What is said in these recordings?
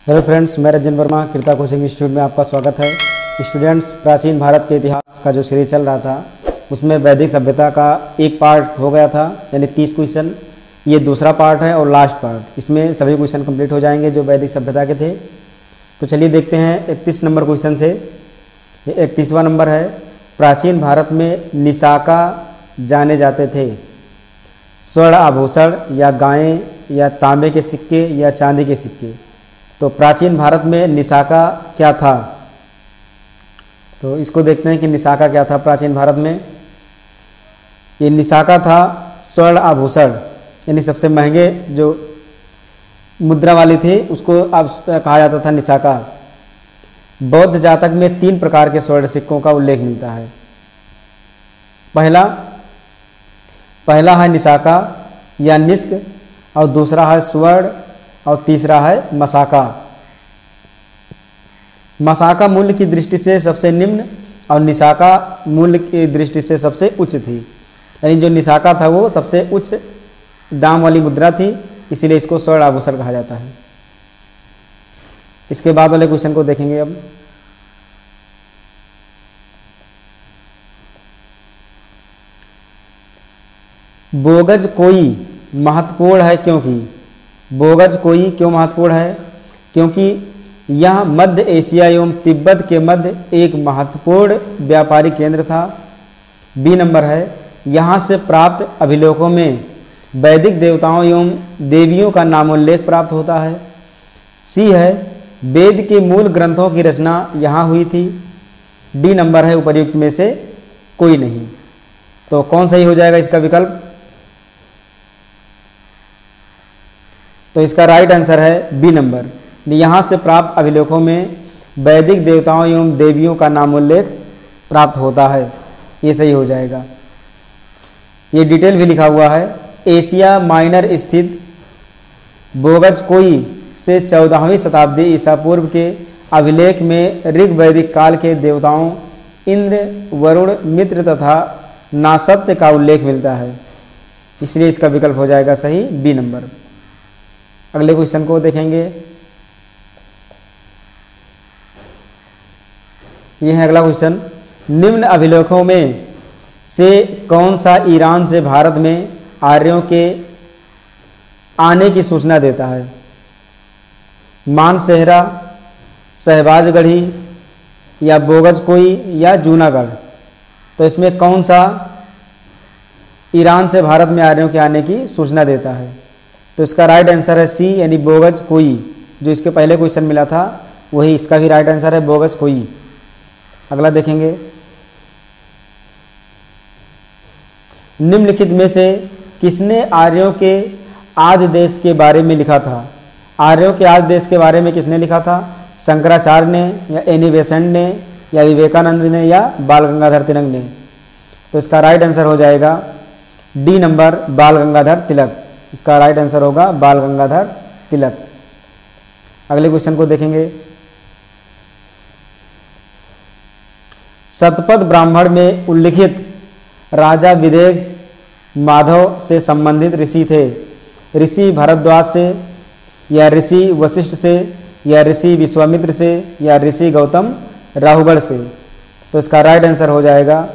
Hello friends, मैं रंजन वर्मा कृता coaching institute में आपका स्वागत है। स्टूडेंट्स, प्राचीन भारत के इतिहास का जो सीरीज चल रहा था उसमें वैदिक सभ्यता का एक पार्ट हो गया था, यानी 30 क्वेश्चन। ये दूसरा पार्ट है और लास्ट पार्ट। इसमें सभी क्वेश्चन कंप्लीट हो जाएंगे जो वैदिक सभ्यता के थे। तो चलिए देखते हैं 31 नंबर क्वेश्चन से। ये 31वां नंबर है, प्राचीन भारत में निशाका जाने जाते थे स्वर्ण आभूषण या गायें या तांबे के सिक्के या चांदी के सिक्के। तो प्राचीन भारत में निशाका क्या था? तो इसको देखते हैं कि निशाका क्या था प्राचीन भारत में। ये निशाका था स्वर्ण आभूषण, यानी सबसे महंगे जो मुद्रा वाली थी उसको अब कहा जाता था निशाका। बौद्ध जातक में 3 प्रकार के स्वर्ण सिक्कों का उल्लेख मिलता है। पहला है निशाका या निष्क, और दूसरा है स्वर्ण, और तीसरा है मसाका। मसाका मूल्य की दृष्टि से सबसे निम्न और निशाका मूल्य की दृष्टि से सबसे उच्च थी। यानी जो निशाका था वो सबसे उच्च दाम वाली मुद्रा थी, इसीलिए इसको स्वर्ण आभूषण कहा जाता है। इसके बाद वाले क्वेश्चन को देखेंगे अब। बोगज कोई महत्वपूर्ण है क्योंकि बोगज कोई क्यों महत्वपूर्ण है? क्योंकि यह मध्य एशिया एवं तिब्बत के मध्य एक महत्वपूर्ण व्यापारिक केंद्र था। बी नंबर है, यहाँ से प्राप्त अभिलेखों में वैदिक देवताओं एवं देवियों का नामोल्लेख प्राप्त होता है। सी है, वेद के मूल ग्रंथों की रचना यहाँ हुई थी। डी नंबर है, उपर्युक्त में से कोई नहीं। तो कौन सही हो जाएगा इसका विकल्प? तो इसका राइट आंसर है बी नंबर। यहाँ से प्राप्त अभिलेखों में वैदिक देवताओं एवं देवियों का नामोल्लेख प्राप्त होता है, ये सही हो जाएगा। ये डिटेल भी लिखा हुआ है। एशिया माइनर स्थित बोगज कोई से 14वीं शताब्दी ईसा पूर्व के अभिलेख में ऋग वैदिक काल के देवताओं इंद्र, वरुण, मित्र तथा नासत्य का उल्लेख मिलता है, इसलिए इसका विकल्प हो जाएगा सही बी नंबर। अगले क्वेश्चन को देखेंगे। यह है अगला क्वेश्चन। निम्न अभिलेखों में से कौन सा ईरान से भारत में आर्यों के आने की सूचना देता है? मानसेहरा, शहबाजगढ़ी या बोगज कोई या जूनागढ़। तो इसमें कौन सा ईरान से भारत में आर्यों के आने की सूचना देता है? तो इसका राइट आंसर है सी, यानी बोगज कोई। जो इसके पहले क्वेश्चन मिला था वही इसका भी राइट आंसर है, बोगज कोई। अगला देखेंगे। निम्नलिखित में से किसने आर्यों के आद्य देश के बारे में लिखा था? आर्यों के आद्य देश के बारे में किसने लिखा था? शंकराचार्य ने या एनी बेसेंट ने या विवेकानंद ने या बाल गंगाधर तिलक ने? तो इसका राइट आंसर हो जाएगा डी नंबर, बाल गंगाधर तिलक। इसका राइट आंसर होगा बाल गंगाधर तिलक। अगले क्वेश्चन को देखेंगे। शतपथ ब्राह्मण में उल्लिखित राजा विदेह माधव से संबंधित ऋषि थे? ऋषि भरद्वाज से या ऋषि वशिष्ठ से या ऋषि विश्वामित्र से या ऋषि गौतम राहुगढ़ से? तो इसका राइट आंसर हो जाएगा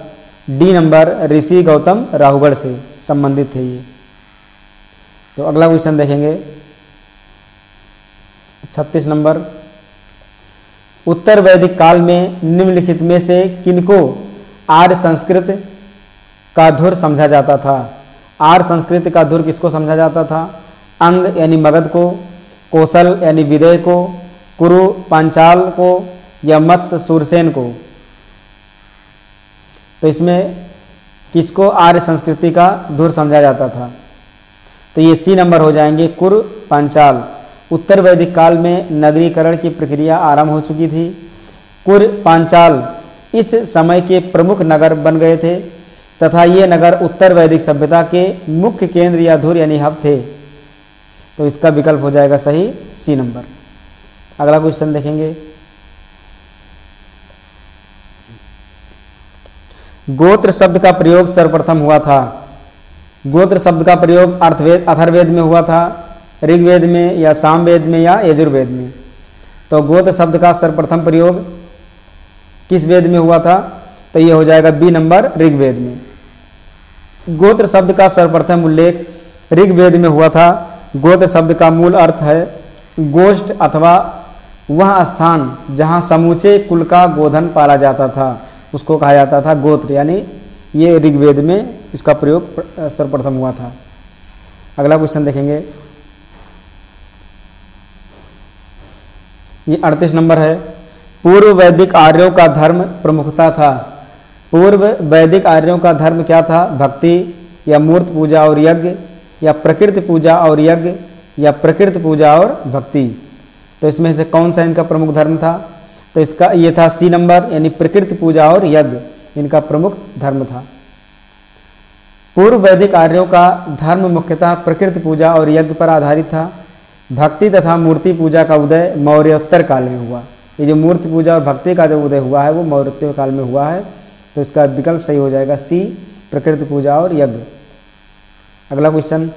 डी नंबर, ऋषि गौतम राहुगढ़ से संबंधित थे ये। तो अगला क्वेश्चन देखेंगे 36 नंबर। उत्तर वैदिक काल में निम्नलिखित में से किनको आर्य संस्कृत का धुर समझा जाता था? आर्य संस्कृत का धुर किसको समझा जाता था? अंग यानी मगध को, कौशल यानी विदेह को, कुरु पांचाल को या मत्स्य सूरसेन को? तो इसमें किसको आर्य संस्कृति का धुर समझा जाता था? तो ये सी नंबर हो जाएंगे, कुरु पांचाल। उत्तर वैदिक काल में नगरीकरण की प्रक्रिया आरंभ हो चुकी थी। कुरु पांचाल इस समय के प्रमुख नगर बन गए थे तथा ये नगर उत्तर वैदिक सभ्यता के मुख्य केंद्र या धुर यानी हब थे। तो इसका विकल्प हो जाएगा सही सी नंबर। अगला क्वेश्चन देखेंगे। गोत्र शब्द का प्रयोग सर्वप्रथम हुआ था? गोत्र शब्द का प्रयोग अथर्ववेद में हुआ था, ऋग्वेद में या सामवेद में या यजुर्वेद में? तो गोत्र शब्द का सर्वप्रथम प्रयोग किस वेद में हुआ था? तो ये हो जाएगा बी नंबर, ऋग्वेद में। गोत्र शब्द का सर्वप्रथम उल्लेख ऋग्वेद में हुआ था। गोत्र शब्द का मूल अर्थ है गोष्ठ अथवा वह स्थान जहाँ समूचे कुल का गोधन पाला जाता था, उसको कहा जाता था गोत्र, यानी ये ऋग्वेद में इसका प्रयोग सर्वप्रथम हुआ था। अगला क्वेश्चन देखेंगे, ये 38 नंबर है। पूर्व वैदिक आर्यों का धर्म प्रमुखता था। पूर्व वैदिक आर्यों का धर्म क्या था? भक्ति या मूर्त पूजा और यज्ञ या प्रकृति पूजा और यज्ञ या प्रकृति पूजा और भक्ति। तो इसमें से कौन सा इनका प्रमुख धर्म था? तो इसका ये था सी नंबर, यानी प्रकृति पूजा और यज्ञ इनका प्रमुख धर्म था। पूर्व वैदिक आर्यों का धर्म मुख्यतः प्रकृति पूजा और यज्ञ पर आधारित था। भक्ति तथा मूर्ति पूजा का उदय मौर्योत्तर काल में हुआ। ये जो मूर्ति पूजा और भक्ति का जो उदय हुआ है वो मौर्योत्तर काल में हुआ है। तो इसका विकल्प सही हो जाएगा सी, प्रकृति पूजा और यज्ञ। अगला क्वेश्चन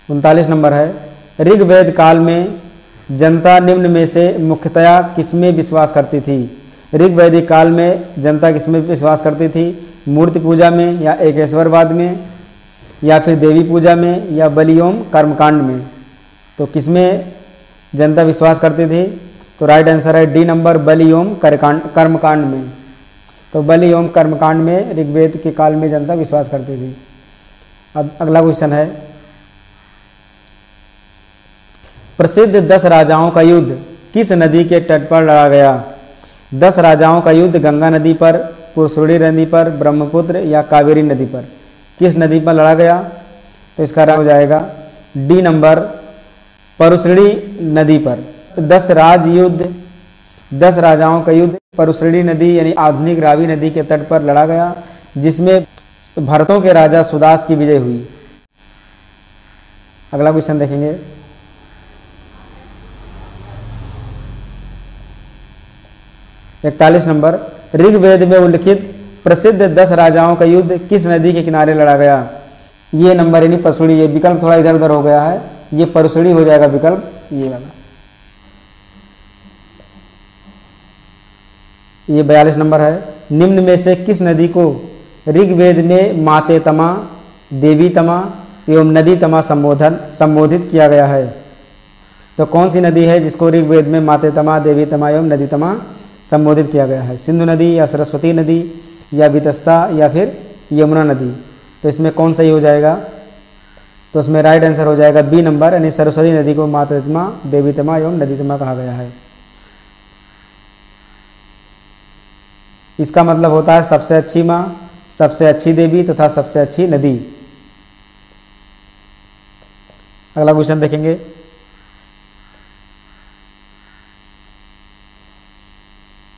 39 नंबर है। ऋग्वेद काल में जनता निम्न में से मुख्यतया किसमें विश्वास करती थी? ऋग्वैदिक काल में जनता किसमें विश्वास करती थी? मूर्ति पूजा में या एकेश्वरवाद में या फिर देवी पूजा में या बलि एवं कर्मकांड में? तो किसमें जनता विश्वास करती थी? तो राइट आंसर है डी नंबर, बलि एवं कर्मकांड में। तो बलि एवं कर्मकांड में ऋग्वेद के काल में जनता विश्वास करती थी। अब अगला क्वेश्चन है, प्रसिद्ध 10 राजाओं का युद्ध किस नदी के तट पर लड़ा गया? 10 राजाओं का युद्ध गंगा नदी पर, पुरुषड़ी नदी पर, ब्रह्मपुत्र या कावेरी नदी पर, किस नदी पर लड़ा गया? तो इसका हो जाएगा डी नंबर, पुरुषड़ी नदी पर। 10 राजाओं का युद्ध पुरुषड़ी नदी यानी आधुनिक रावी नदी के तट पर लड़ा गया, जिसमें भरतों के राजा सुदास की विजय हुई। अगला क्वेश्चन देखेंगे, इकतालीस नंबर। ऋग्वेद में उल्लिखित प्रसिद्ध 10 राजाओं का युद्ध किस नदी के किनारे लड़ा गया? ये नंबर यानी परसुड़ी, ये विकल्प थोड़ा इधर उधर हो गया है, ये परसुड़ी हो जाएगा विकल्प ये वाला। ये 42 नंबर है। निम्न में से किस नदी को ऋग्वेद में माते तमा, देवी तमा एवं नदी तमा संबोधित किया गया है? तो कौन सी नदी है जिसको ऋग्वेद में माते तमा, देवी तमा एवं नदी तमा संबोधित किया गया है? सिंधु नदी या सरस्वती नदी या वितस्ता या फिर यमुना नदी? तो इसमें कौन सही हो जाएगा? तो इसमें राइट आंसर हो जाएगा बी नंबर, यानी सरस्वती नदी को माता तमा, देवी तमा एवं नदी तमा कहा गया है। इसका मतलब होता है सबसे अच्छी माँ, सबसे अच्छी देवी तथा सबसे अच्छी नदी। अगला क्वेश्चन देखेंगे,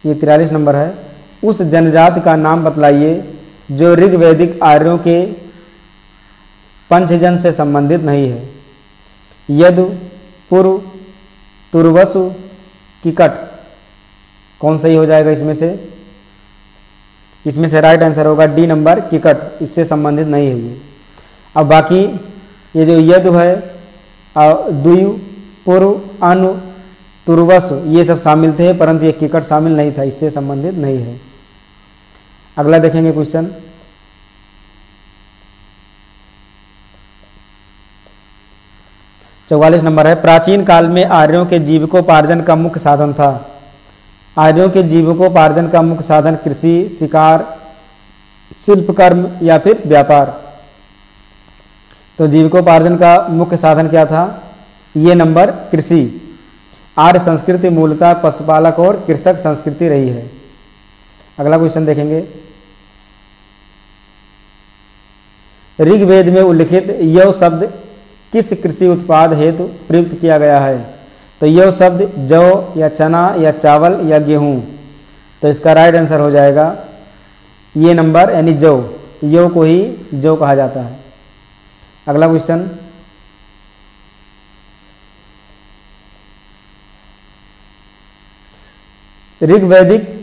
ये 43 नंबर है। उस जनजाति का नाम बतलाइए जो ऋग्वैदिक आर्यों के पंचजन से संबंधित नहीं है। यदु, पुरु, तुर्वसु, किकट, कौन सही हो जाएगा इसमें से? इसमें से राइट आंसर होगा डी नंबर, किकट, इससे संबंधित नहीं है ये। अब बाकी ये जो यदु है, दुयु, पुरु, अनु, तुर्वसु ये सब शामिल थे, परंतु ये किकट शामिल नहीं था, इससे संबंधित नहीं है। अगला देखेंगे क्वेश्चन, चौवालीस नंबर है। प्राचीन काल में आर्यों के जीविकोपार्जन का मुख्य साधन था। आर्यों के जीविकोपार्जन का मुख्य साधन कृषि, शिकार, शिल्पकर्म या फिर व्यापार। तो जीविकोपार्जन का मुख्य साधन क्या था? ये नंबर कृषि। आर्य संस्कृति मूलतः पशुपालक और कृषक संस्कृति रही है। अगला क्वेश्चन देखेंगे, ऋग्वेद में उल्लिखित यव शब्द किस कृषि उत्पाद हेतु प्रयुक्त किया गया है? तो यव शब्द जौ या चना या चावल या गेहूं। तो इसका राइट आंसर हो जाएगा ये नंबर, यानी जौ। यव को ही जौ कहा जाता है। अगला क्वेश्चन, ऋग्वैदिक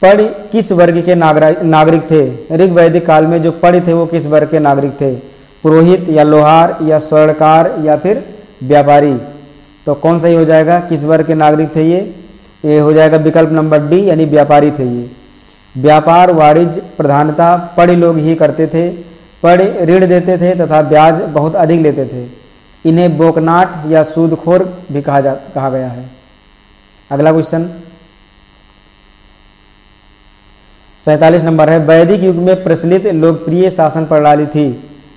पढ़ किस वर्ग के नागरिक थे? ऋग्वैदिक काल में जो पढ़ थे वो किस वर्ग के नागरिक थे? पुरोहित या लोहार या स्वर्णकार या फिर व्यापारी? तो कौन सही हो जाएगा, किस वर्ग के नागरिक थे ये हो जाएगा विकल्प नंबर डी, यानी व्यापारी थे ये। व्यापार वाणिज्य प्रधानता पढ़े लोग ही करते थे, पढ़े ऋण देते थे तथा ब्याज बहुत अधिक लेते थे। इन्हें बोकनाट या सूदखोर भी कहा गया है। अगला क्वेश्चन 47 नंबर है, वैदिक युग में प्रचलित लोकप्रिय शासन प्रणाली थी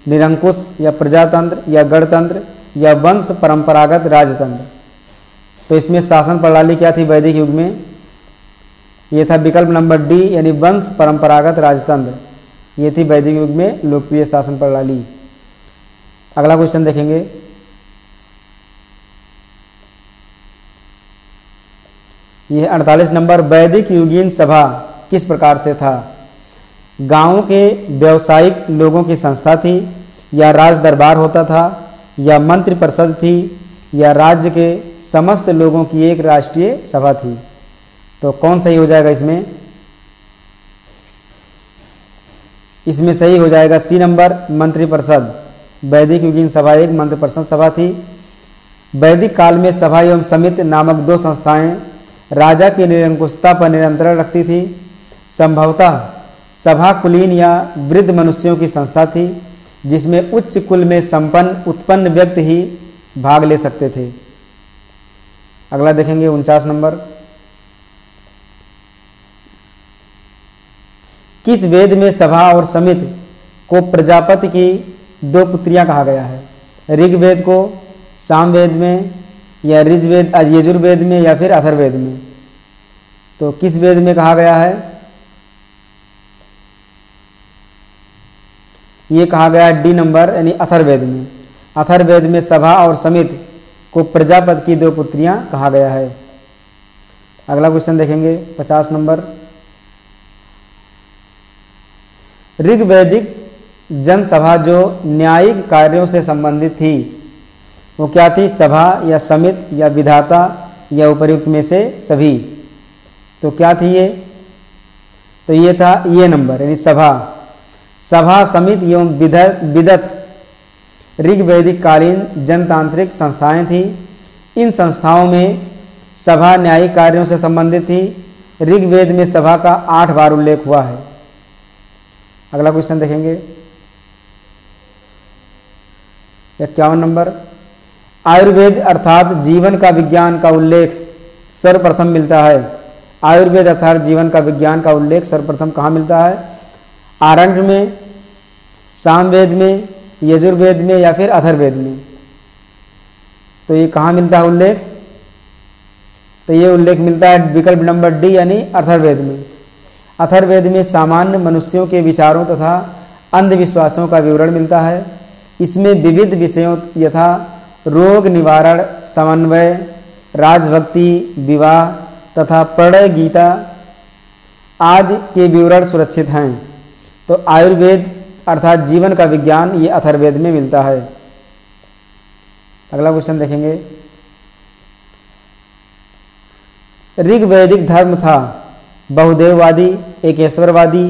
निरंकुश या प्रजातंत्र या गणतंत्र या वंश परंपरागत राजतंत्र। तो इसमें शासन प्रणाली क्या थी वैदिक युग में, ये था विकल्प नंबर डी, यानी वंश परंपरागत राजतंत्र। ये थी वैदिक युग में लोकप्रिय शासन प्रणाली। अगला क्वेश्चन देखेंगे, यह 48 नंबर, वैदिक युगीन सभा किस प्रकार से था। गांव के व्यावसायिक लोगों की संस्था थी, या राज दरबार होता था, या मंत्रि परिषद थी, या राज्य के समस्त लोगों की एक राष्ट्रीय सभा थी। तो कौन सही हो जाएगा इसमें, इसमें सही हो जाएगा सी नंबर, मंत्रि परिषद। वैदिक युगीन सभा एक मंत्रि परिषद सभा थी। वैदिक काल में सभा एवं समिति नामक दो संस्थाएं राजा की निरंकुशता पर नियंत्रण रखती थी। संभवतः सभा कुलीन या वृद्ध मनुष्यों की संस्था थी, जिसमें उच्च कुल में संपन्न उत्पन्न व्यक्ति ही भाग ले सकते थे। अगला देखेंगे 49 नंबर, किस वेद में सभा और समिति को प्रजापति की दो पुत्रियां कहा गया है। ऋग्वेद को सामवेद में, या ऋग्वेद यजुर्वेद में, या फिर अथर्ववेद में। तो किस वेद में कहा गया है, ये कहा गया डी नंबर, यानी अथर्ववेद में। अथर्ववेद में सभा और समिति को प्रजापति की दो पुत्रियां कहा गया है। अगला क्वेश्चन देखेंगे 50 नंबर, ऋग्वैदिक जनसभा जो न्यायिक कार्यों से संबंधित थी वो क्या थी, सभा या समिति या विधाता या उपर्युक्त में से सभी। तो क्या थी ये, तो ये था ये नंबर, यानी सभा। सभा समिति एवं विदत ऋग्वैदिक कालीन जनतांत्रिक संस्थाएं थी। इन संस्थाओं में सभा न्यायिक कार्यों से संबंधित थी। ऋग्वेद में सभा का 8 बार उल्लेख हुआ है। अगला क्वेश्चन देखेंगे 51 नंबर, आयुर्वेद अर्थात जीवन का विज्ञान का उल्लेख सर्वप्रथम मिलता है। आयुर्वेद अर्थात जीवन का विज्ञान का उल्लेख सर्वप्रथम कहाँ मिलता है, आरण्य में, सामवेद में, यजुर्वेद में, या फिर अथर्ववेद में। तो ये कहाँ मिलता है उल्लेख, तो ये उल्लेख मिलता है विकल्प नंबर डी, यानी अथर्ववेद में। अथर्ववेद में सामान्य मनुष्यों के विचारों तथा अंधविश्वासों का विवरण मिलता है। इसमें विविध विषयों यथा रोग निवारण, समन्वय, राजभक्ति, विवाह तथा प्रणय गीता आदि के विवरण सुरक्षित हैं। तो आयुर्वेद अर्थात जीवन का विज्ञान ये अथर्ववेद में मिलता है। अगला क्वेश्चन देखेंगे, ऋग्वैदिक धर्म था बहुदेववादी, एकेश्वरवादी,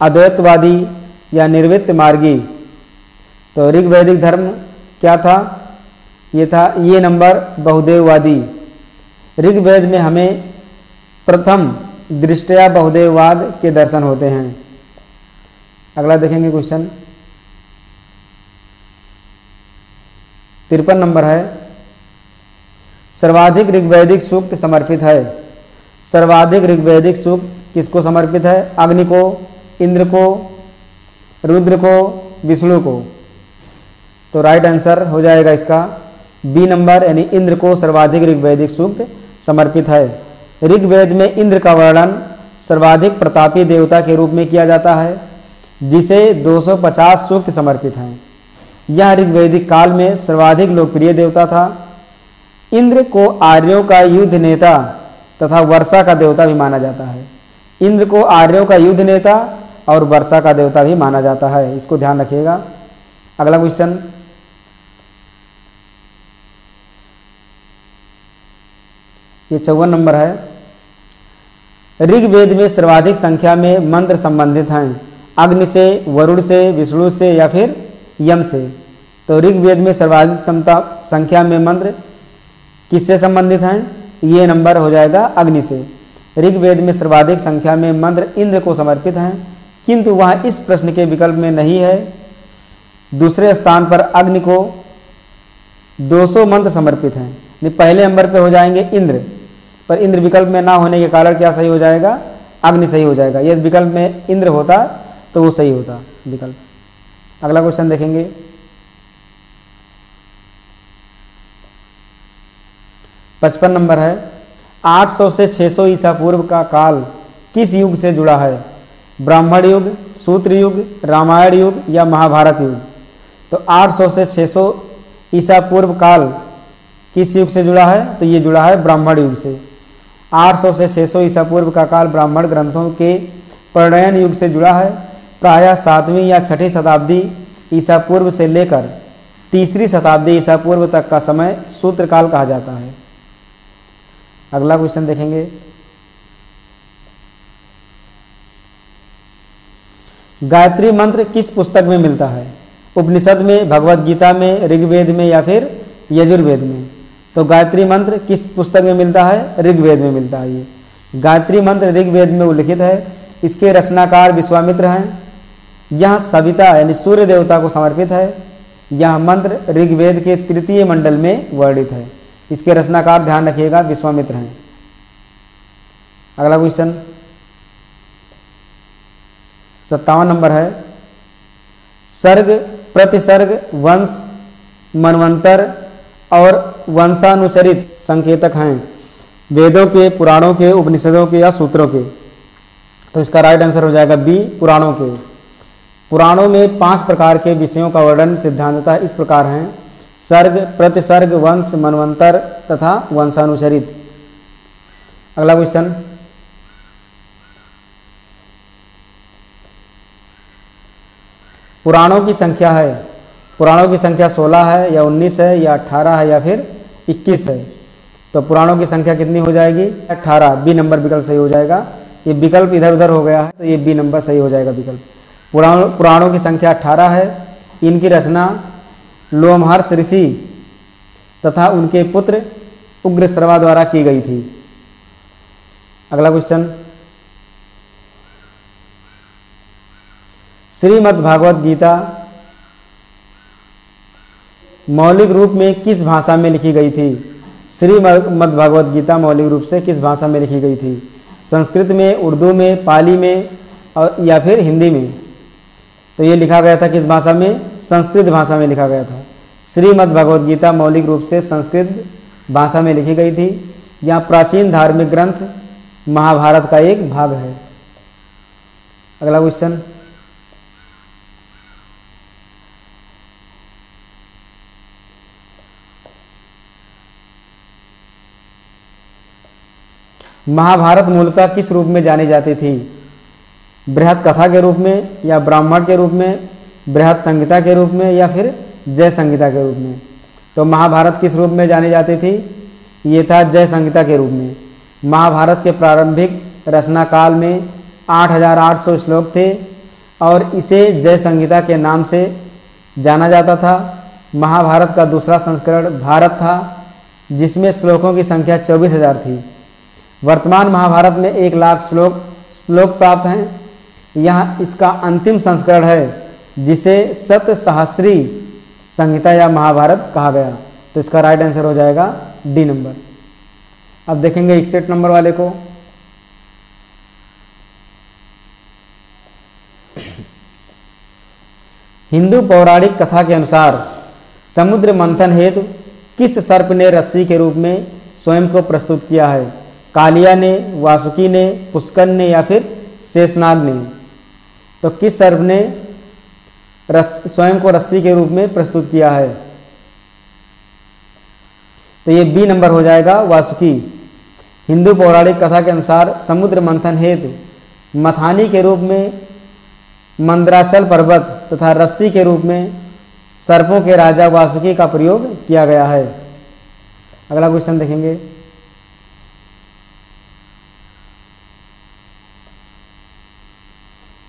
अद्वैतवादी या निर्वृत्त मार्गी। तो ऋग्वैदिक धर्म क्या था, ये था ये नंबर, बहुदेववादी। ऋग्वेद में हमें प्रथम दृष्टया बहुदेववाद के दर्शन होते हैं। अगला देखेंगे क्वेश्चन 53 नंबर है, सर्वाधिक ऋग्वैदिक सूक्त समर्पित है। सर्वाधिक ऋग्वैदिक सूक्त किसको समर्पित है, अग्नि को, इंद्र को, रुद्र को, विष्णु को। तो राइट आंसर हो जाएगा इसका बी नंबर, यानी इंद्र को सर्वाधिक ऋग्वैदिक सूक्त समर्पित है। ऋग्वेद में इंद्र का वर्णन सर्वाधिक प्रतापी देवता के रूप में किया जाता है, जिसे 250 सूक्त समर्पित हैं। यह ऋग्वैदिक काल में सर्वाधिक लोकप्रिय देवता था। इंद्र को आर्यों का युद्ध नेता तथा वर्षा का देवता भी माना जाता है। इंद्र को आर्यों का युद्ध नेता और वर्षा का देवता भी माना जाता है, इसको ध्यान रखिएगा। अगला क्वेश्चन ये 54 नंबर है, ऋग्वेद में सर्वाधिक संख्या में मंत्र संबंधित हैं, अग्नि से, वरुण से, विष्णु से या फिर यम से। तो ऋग्वेद में सर्वाधिक संख्या में मंत्र किससे संबंधित हैं? ये नंबर हो जाएगा अग्नि से। ऋग्वेद में सर्वाधिक संख्या में मंत्र इंद्र को समर्पित हैं, किंतु वह इस प्रश्न के विकल्प में नहीं है। दूसरे स्थान पर अग्नि को 200 मंत्र समर्पित हैं। पहले नंबर पे हो जाएंगे इंद्र, पर इंद्र विकल्प में ना होने के कारण क्या सही हो जाएगा? अग्नि सही हो जाएगा। यदि विकल्प में इंद्र होता तो वो सही होता विकल्प। अगला क्वेश्चन देखेंगे। 55 नंबर है, 800 से 600 ईसा पूर्व का काल किस युग से जुड़ा है? ब्राह्मण युग, सूत्र युग, रामायण युग या महाभारत युग? तो 800 से 600 ईसा पूर्व काल किस युग से जुड़ा है? तो ये जुड़ा है ब्राह्मण युग से। 800 से 600 ईसा पूर्व का काल ब्राह्मण ग्रंथों के प्रणयन युग से जुड़ा है। प्रायः 7वीं या 6ठी शताब्दी ईसा पूर्व से लेकर 3री शताब्दी ईसा पूर्व तक का समय सूत्र काल कहा जाता है। अगला क्वेश्चन देखेंगे। गायत्री मंत्र किस पुस्तक में मिलता है? उपनिषद में, भगवत गीता में, ऋग्वेद में या फिर यजुर्वेद में? तो गायत्री मंत्र किस पुस्तक में मिलता है? ऋग्वेद में मिलता है। ये गायत्री मंत्र ऋग्वेद में उल्लिखित है। इसके रचनाकार विश्वामित्र हैं। यह सविता यानी सूर्य देवता को समर्पित है। यह मंत्र ऋग्वेद के 3य मंडल में वर्णित है। इसके रचनाकार ध्यान रखिएगा विश्वामित्र हैं। अगला क्वेश्चन 57 नंबर है, सर्ग, प्रतिसर्ग, वंश, मनवंतर और वंशानुचरित संकेतक हैं वेदों के, पुराणों के, उपनिषदों के या सूत्रों के? तो इसका राइट आंसर हो जाएगा बी, पुराणों के। पुराणों में 5 प्रकार के विषयों का वर्णन सिद्धांततः इस प्रकार हैं: सर्ग, प्रतिसर्ग, वंश, मनवंतर तथा वंशानुचरित। अगला क्वेश्चन पुराणों की संख्या है। पुराणों की संख्या 16 है या 19 है या 18 है या फिर 21 है? तो पुराणों की संख्या कितनी हो जाएगी? 18। बी नंबर विकल्प सही हो जाएगा। ये विकल्प इधर उधर हो गया है तो ये बी नंबर सही हो जाएगा विकल्प। पुराणों की संख्या 18 है। इनकी रचना लोमहर्ष ऋषि तथा उनके पुत्र उग्रश्रवा द्वारा की गई थी। अगला क्वेश्चन श्रीमद् भागवत गीता मौलिक रूप में किस भाषा में लिखी गई थी? श्रीमद् भागवत गीता मौलिक रूप से किस भाषा में लिखी गई थी? संस्कृत में, उर्दू में, पाली में और या फिर हिंदी में? तो ये लिखा गया था किस भाषा में? संस्कृत भाषा में लिखा गया था। श्रीमद् भागवत गीता मौलिक रूप से संस्कृत भाषा में लिखी गई थी। यह प्राचीन धार्मिक ग्रंथ महाभारत का एक भाग है। अगला क्वेश्चन 'महाभारत मूलतः किस रूप में जानी जाती थी? बृहत कथा के रूप में या ब्राह्मण के रूप में, बृहत संहिता के रूप में या फिर जय संहिता के रूप में? तो महाभारत किस रूप में जानी जाती थी? ये था जय संहिता के रूप में। महाभारत के प्रारंभिक रचना काल में 8800 श्लोक थे और इसे जय संहिता के नाम से जाना जाता था। महाभारत का दूसरा संस्करण भारत था जिसमें श्लोकों की संख्या 24,000 थी। वर्तमान महाभारत में 1 लाख श्लोक प्राप्त हैं। यह इसका अंतिम संस्करण है जिसे सतसहस्री संहिता या महाभारत कहा गया। तो इसका राइट आंसर हो जाएगा डी नंबर। अब देखेंगे 61 नंबर वाले को। हिंदू पौराणिक कथा के अनुसार समुद्र मंथन हेतु किस सर्प ने रस्सी के रूप में स्वयं को प्रस्तुत किया है? कालिया ने, वासुकी ने, पुष्कर ने या फिर शेषनाग ने? तो किस सर्प ने स्वयं को रस्सी के रूप में प्रस्तुत किया है? तो ये बी नंबर हो जाएगा, वासुकी। हिंदू पौराणिक कथा के अनुसार समुद्र मंथन हेतु मथानी के रूप में मंदराचल पर्वत तथा रस्सी के रूप में सर्पों के राजा वासुकी का प्रयोग किया गया है। अगला क्वेश्चन देखेंगे।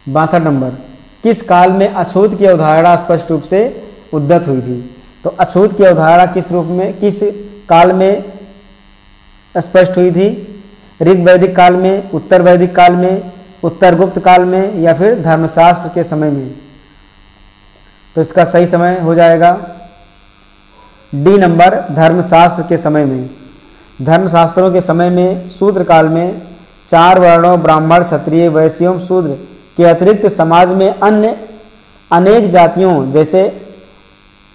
बासठ नंबर, किस काल में अछूत की अवधारणा स्पष्ट रूप से उद्धत हुई थी? तो अछूत की अवधारणा किस काल में स्पष्ट हुई थी? ऋग वैदिक काल में, उत्तर वैदिक काल में, उत्तर गुप्त काल में या फिर धर्मशास्त्र के समय में? तो इसका सही समय हो जाएगा डी नंबर, धर्मशास्त्र के समय में। धर्मशास्त्रों के समय में शूद्र काल में 4 वर्णों ब्राह्मण, क्षत्रिय, वैश्य एवं शूद्र के अतिरिक्त समाज में अन्य अनेक जातियों जैसे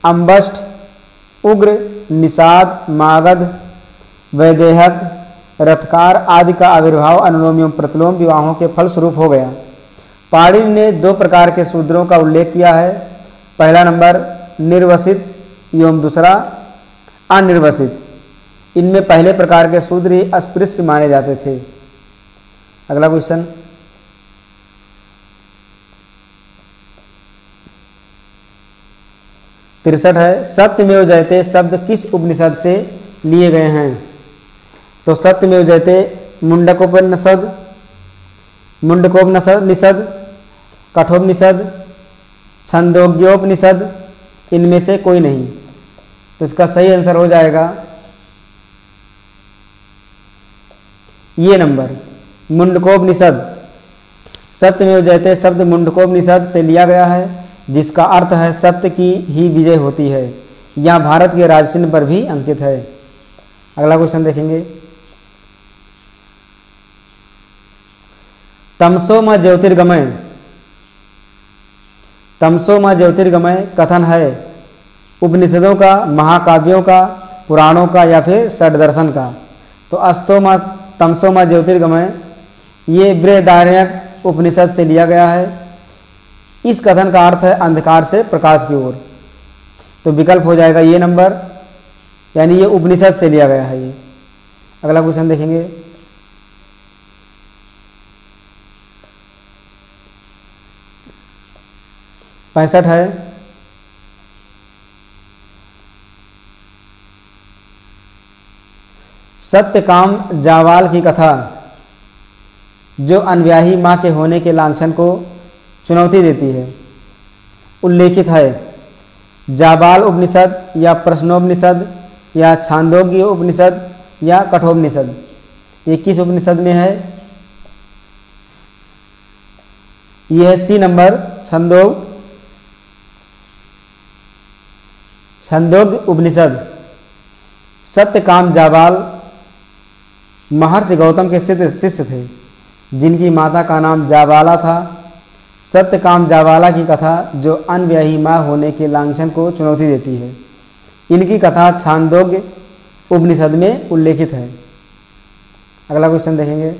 अम्बष्ट, उग्र, निषाद, मागध, वैदेहक, रथकार आदि का आविर्भाव अनुलोम एवं प्रतिलोम विवाहों के फलस्वरूप हो गया। पाणिनि ने 2 प्रकार के शूद्रों का उल्लेख किया है। पहला नंबर निर्वसित एवं दूसरा अनिर्वसित। इनमें पहले प्रकार के शूद्र ही अस्पृश्य माने जाते थे। अगला क्वेश्चन, तिरसठ है, सत्यमेव जयते शब्द किस उपनिषद से लिए गए हैं? तो सत्यमेव जयते मुंडकोपनिषद, मुंडकोपनिषद, कठोपनिषद, छंदोग्योपनिषद, इनमें से कोई नहीं। तो इसका सही आंसर हो जाएगा ये नंबर, मुंडकोपनिषद। सत्यमेव जयते शब्द मुंडकोपनिषद से लिया गया है, जिसका अर्थ है सत्य की ही विजय होती है। यह भारत के राजचिन्ह पर भी अंकित है। अगला क्वेश्चन देखेंगे, तमसो म ज्योतिर्गमय, तमसो म ज्योतिर्गमय कथन है उपनिषदों का, महाकाव्यों का, पुराणों का या फिर षड्दर्शन का? तो अस्तो म तमसो म ज्योतिर्गमय ये बृहदारण्यक उपनिषद से लिया गया है। इस कथन का अर्थ है अंधकार से प्रकाश की ओर। तो विकल्प हो जाएगा ये नंबर, यानी ये उपनिषद से लिया गया है ये। अगला क्वेश्चन देखेंगे, पैंसठ है, सत्यकाम जावाल की कथा जो अनव्याही मां के होने के लांछन को चुनौती देती है, उल्लेखित है जाबाल उपनिषद या प्रश्नोपनिषद या छांदोग्य उपनिषद या कठोपनिषद? ये किस उपनिषद में है? यह है सी नंबर, छंदोग्य उपनिषद। सत्यकाम जाबाल महर्षि गौतम के शिष्य थे, जिनकी माता का नाम जाबाला था। सत्यकाम जाबाला की कथा जो अनव्याही मां होने के लांछन को चुनौती देती है, इनकी कथा छांदोग्य उपनिषद में उल्लेखित है। अगला क्वेश्चन देखेंगे,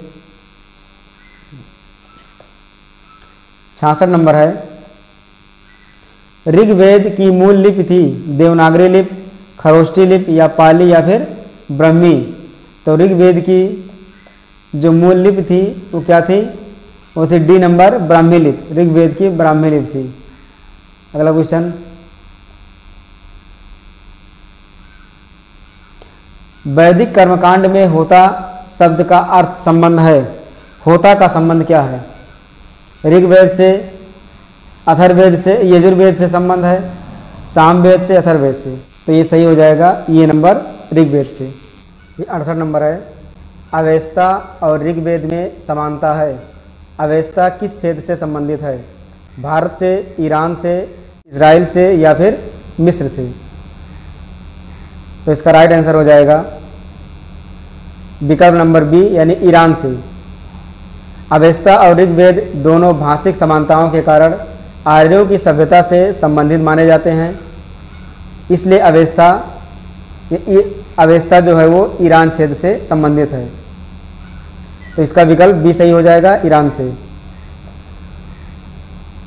66 नंबर है, ऋग्वेद की मूल लिपि थी देवनागरी लिपि, खरोष्ठी लिपि या पाली या फिर ब्रह्मी? तो ऋग्वेद की जो मूल लिपि थी वो क्या थी? वो थी डी नंबर, ब्राह्मी लिपि। ऋग्वेद की ब्राह्मी लिपि थी। अगला क्वेश्चन, वैदिक कर्मकांड में होता शब्द का अर्थ संबंध है। होता का संबंध क्या है? ऋग्वेद से, अथर्ववेद से, यजुर्वेद से संबंध है, सामवेद से, अथर्ववेद से? तो ये सही हो जाएगा ये नंबर, ऋग्वेद से। ये 68 नंबर है, अवेस्ता और ऋग्वेद में समानता है। अवेस्ता किस क्षेत्र से संबंधित है? भारत से, ईरान से, इजराइल से या फिर मिस्र से? तो इसका राइट आंसर हो जाएगा विकल्प नंबर बी, यानी ईरान से। अवेस्ता और ऋग्वेद दोनों भाषिक समानताओं के कारण आर्यों की सभ्यता से संबंधित माने जाते हैं, इसलिए अवेस्ता जो है वो ईरान क्षेत्र से संबंधित है। तो इसका विकल्प बी सही हो जाएगा, ईरान से।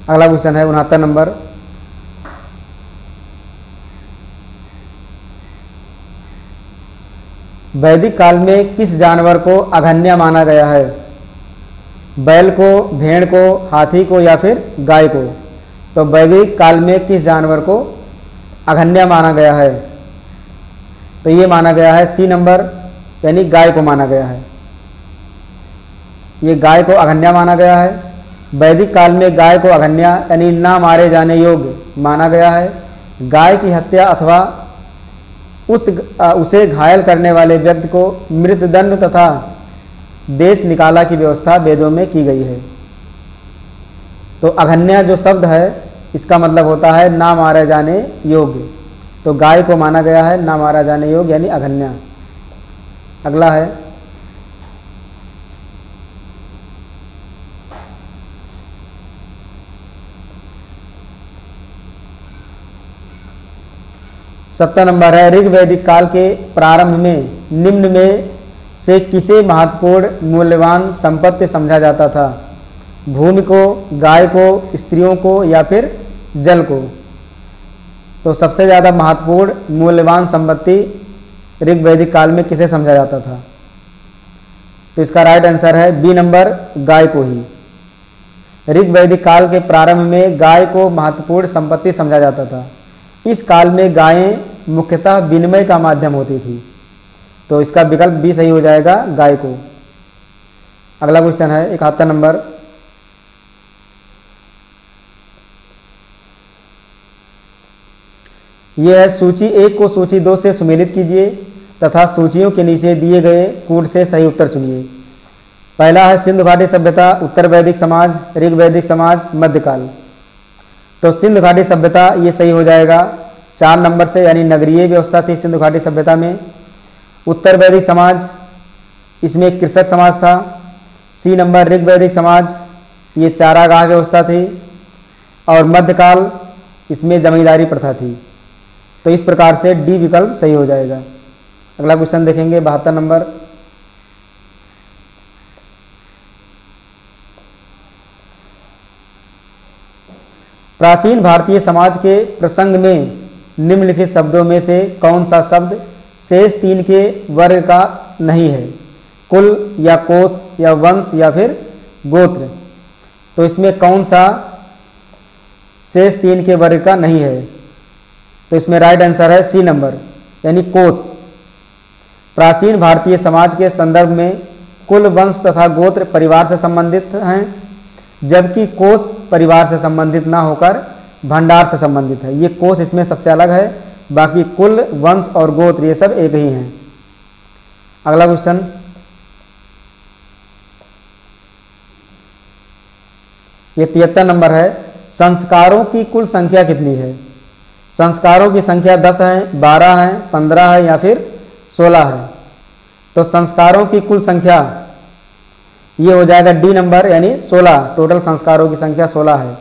अगला क्वेश्चन है 69 नंबर, वैदिक काल में किस जानवर को अघन्य माना गया है? बैल को, भेड़ को, हाथी को या फिर गाय को? तो वैदिक काल में किस जानवर को अघन्य माना गया है? तो ये माना गया है सी नंबर, यानी गाय को माना गया है। ये गाय को अघन्य माना गया है। वैदिक काल में गाय को अघन्य यानी ना मारे जाने योग्य माना गया है। गाय की हत्या अथवा उसे घायल करने वाले व्यक्ति को मृत्युदंड तथा देश निकाला की व्यवस्था वेदों में की गई है। तो अघन्या जो शब्द है इसका मतलब होता है ना मारे जाने योग्य। तो गाय को माना गया है ना मारा जाने योग्य यानी अघन्या। अगला है सत्तर नंबर है, ऋग वैदिक काल के प्रारंभ में निम्न में से किसे महत्वपूर्ण मूल्यवान संपत्ति समझा जाता था? भूमि को, गाय को, स्त्रियों को या फिर जल को? तो सबसे ज़्यादा महत्वपूर्ण मूल्यवान संपत्ति ऋग वैदिक काल में किसे समझा जाता था? तो इसका राइट आंसर है बी नंबर, गाय को ही। ऋग वैदिक काल के प्रारंभ में गाय को महत्वपूर्ण संपत्ति समझा जाता था। इस काल में गायें मुख्यतः विनिमय का माध्यम होती थी। तो इसका विकल्प बी सही हो जाएगा, गाय को। अगला क्वेश्चन है 71 नंबर, यह है सूची 1 को सूची 2 से सुमेलित कीजिए तथा सूचियों के नीचे दिए गए कूट से सही उत्तर चुनिए। पहला है सिंधु घाटी सभ्यता, उत्तर वैदिक समाज, ऋग वैदिक समाज, मध्यकाल। तो सिंधु घाटी सभ्यता ये सही हो जाएगा 4 नंबर से, यानी नगरीय व्यवस्था थी सिंधु घाटी सभ्यता में। उत्तर वैदिक समाज इसमें कृषक समाज था। सी नंबर, ऋग वैदिक समाज ये चारागाह व्यवस्था थी। और मध्यकाल इसमें जमींदारी प्रथा थी। तो इस प्रकार से डी विकल्प सही हो जाएगा। अगला क्वेश्चन देखेंगे 72 नंबर, प्राचीन भारतीय समाज के प्रसंग में निम्नलिखित शब्दों में से कौन सा शब्द शेष 3 के वर्ग का नहीं है? कुल या कोष या वंश या फिर गोत्र? तो इसमें कौन सा शेष 3 के वर्ग का नहीं है? तो इसमें राइट आंसर है सी नंबर, यानी कोष। प्राचीन भारतीय समाज के संदर्भ में कुल, वंश तथा गोत्र परिवार से संबंधित हैं, जबकि कोष परिवार से संबंधित ना होकर भंडार से संबंधित है। ये कोष इसमें सबसे अलग है, बाकी कुल, वंश और गोत्र ये सब एक ही हैं। अगला क्वेश्चन, ये 73 नंबर है, संस्कारों की कुल संख्या कितनी है? संस्कारों की संख्या 10 है, 12 है, 15 है या फिर 16 है? तो संस्कारों की कुल संख्या ये हो जाएगा डी नंबर, यानी 16। टोटल संस्कारों की संख्या 16 है।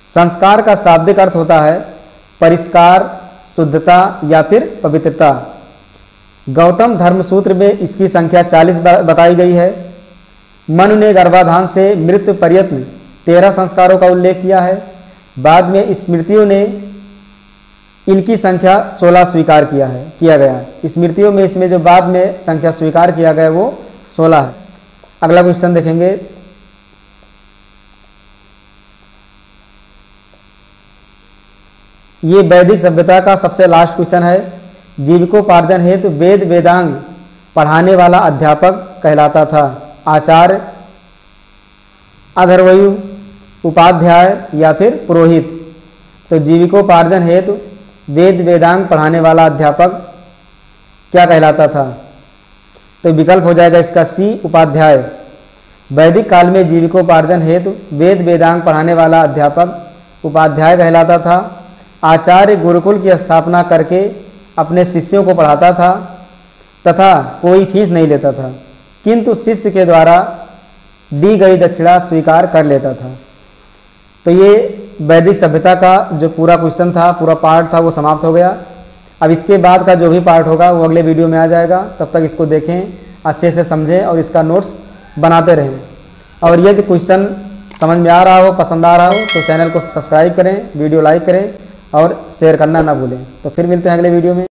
संस्कार का शाब्दिक अर्थ होता है परिष्कार, शुद्धता या फिर पवित्रता। गौतम धर्मसूत्र में इसकी संख्या 40 बताई गई है। मनु ने गर्भाधान से मृत्यु पर्यंत 13 संस्कारों का उल्लेख किया है। बाद में स्मृतियों ने इनकी संख्या 16 स्वीकार किया गया है। स्मृतियों में इसमें जो बाद में संख्या स्वीकार किया गया वो 16 है। अगला क्वेश्चन देखेंगे, ये वैदिक सभ्यता का सबसे लास्ट क्वेश्चन है। जीविकोपार्जन हेतु वेद वेदांग पढ़ाने वाला अध्यापक कहलाता था? आचार्य, अधर्वयु, उपाध्याय या फिर पुरोहित? तो जीविकोपार्जन हेतु वेद वेदांग पढ़ाने वाला अध्यापक क्या कहलाता था? तो विकल्प हो जाएगा इसका सी, उपाध्याय। वैदिक काल में जीविकोपार्जन हेतु वेद वेदांग पढ़ाने वाला अध्यापक उपाध्याय कहलाता था। आचार्य गुरुकुल की स्थापना करके अपने शिष्यों को पढ़ाता था तथा कोई फीस नहीं लेता था, किंतु शिष्य के द्वारा दी गई दक्षिणा स्वीकार कर लेता था। तो ये वैदिक सभ्यता का जो पूरा क्वेश्चन था, पूरा पार्ट था, वो समाप्त हो गया। अब इसके बाद का जो भी पार्ट होगा वो अगले वीडियो में आ जाएगा। तब तक इसको देखें, अच्छे से समझें और इसका नोट्स बनाते रहें। और यदि क्वेश्चन समझ में आ रहा हो, पसंद आ रहा हो तो चैनल को सब्सक्राइब करें, वीडियो लाइक करें और शेयर करना ना भूलें। तो फिर मिलते हैं अगले वीडियो में।